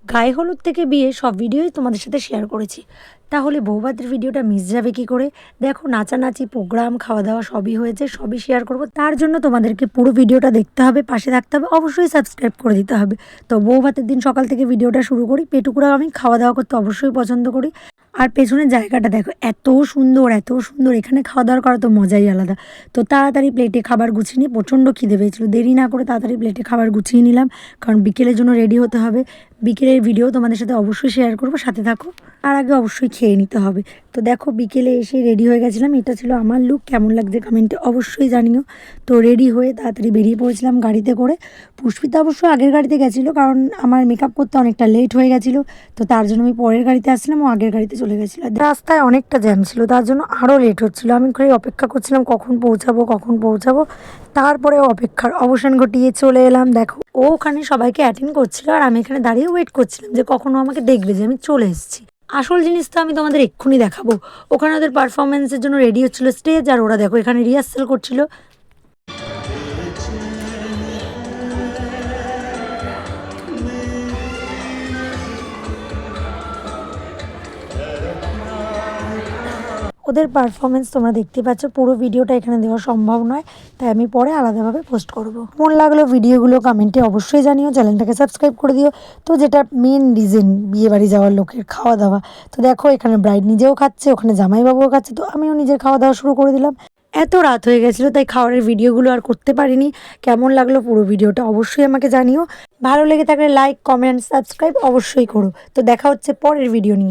গায়ে হলুদ থেকে বিয়ে সব ভিডিওই তোমাদের সাথে শেয়ার করেছি, তাহলে বৌভাতের ভিডিওটা মিস যাবে কি করে? দেখো, নাচানাচি, প্রোগ্রাম, খাওয়া দাওয়া সবই হয়েছে, সবই শেয়ার করব। তার জন্য তোমাদেরকে পুরো ভিডিওটা দেখতে হবে, পাশে থাকতে হবে, অবশ্যই সাবস্ক্রাইব করে দিতে হবে। তো বৌভাতের দিন সকাল থেকে ভিডিওটা শুরু করি। পেটুকুরা আমি খাওয়া দাওয়া করতে অবশ্যই পছন্দ করি। আর পেছনের জায়গাটা দেখো, এত সুন্দর, এত সুন্দর। এখানে খাওয়া দাওয়া করা তো মজাই আলাদা। তো তাড়াতাড়ি প্লেটে খাবার গুছিয়ে নিয়ে, প্রচণ্ড খিদে পেয়েছিল, দেরি না করে তাড়াতাড়ি প্লেটে খাবার গুছিয়ে নিলাম, কারণ বিকেলের জন্য রেডি হতে হবে। বিকেলের ভিডিও তোমাদের সাথে অবশ্যই শেয়ার করবো, সাথে থাকো। আর আগে অবশ্যই খেয়ে নিতে হবে। তো দেখো, বিকেলে এসে রেডি হয়ে গেছিলাম। এটা ছিল আমার লুক। কেমন লাগছে কমেন্টে অবশ্যই জানিও। তো রেডি হয়ে তাড়াতাড়ি বেরিয়ে পড়েছিলাম গাড়িতে করে। পুষ্পিতা অবশ্য আগের গাড়িতে গেছিলো, কারণ আমার মেকআপ করতে অনেকটা লেট হয়ে গেছিলো। তো তার জন্য আমি পরের গাড়িতে আসছিলাম, ও আগের গাড়িতে চলে গেছিলো। রাস্তায় অনেকটা জ্যাম ছিল, তার জন্য আরও লেট হচ্ছিলো। আমি করে অপেক্ষা করছিলাম কখন পৌঁছাবো, কখন পৌঁছাবো। তারপরে অপেক্ষার অবসান ঘটিয়ে চলে এলাম। দেখো, ও ওখানে সবাইকে অ্যাটেন্ড করছিল, আর আমি এখানে দাঁড়িয়ে ওয়েট করছিলাম যে কখনো আমাকে দেখবে যে আমি চলে এসেছি। আসল জিনিস তো আমি তোমাদের এক্ষুনি দেখাবো। ওখানে ওদের পারফরমেন্সের জন্য রেডি হচ্ছিল স্টেজ, আর ওরা দেখো এখানে রিহার্সাল করছিল। ওদের পারফরমেন্স তোমরা দেখতে পাচ্ছ। পুরো ভিডিওটা এখানে দেওয়া সম্ভব নয়, তাই আমি পরে আলাদাভাবে পোস্ট করব। মন লাগলো ভিডিওগুলো কমেন্টে অবশ্যই জানিও, চ্যানেলটাকে সাবস্ক্রাইব করে দিও। তো যেটা মেন রিজন বিয়ে বাড়ি যাওয়ার লোকের খাওয়া দাওয়া। তো দেখো, এখানে ব্রাইড নিজেও খাচ্ছে, ওখানে জামাইবাবুও খাচ্ছে, তো আমিও নিজের খাওয়া দাওয়া শুরু করে দিলাম। এত রাত হয়ে গেছিলো, তাই খাওয়ারের ভিডিওগুলো আর করতে পারিনি। কেমন লাগলো পুরো ভিডিওটা অবশ্যই আমাকে জানিও। ভালো লেগে থাকলে লাইক, কমেন্ট, সাবস্ক্রাইব অবশ্যই করো। তো দেখা হচ্ছে পরের ভিডিও নিয়ে।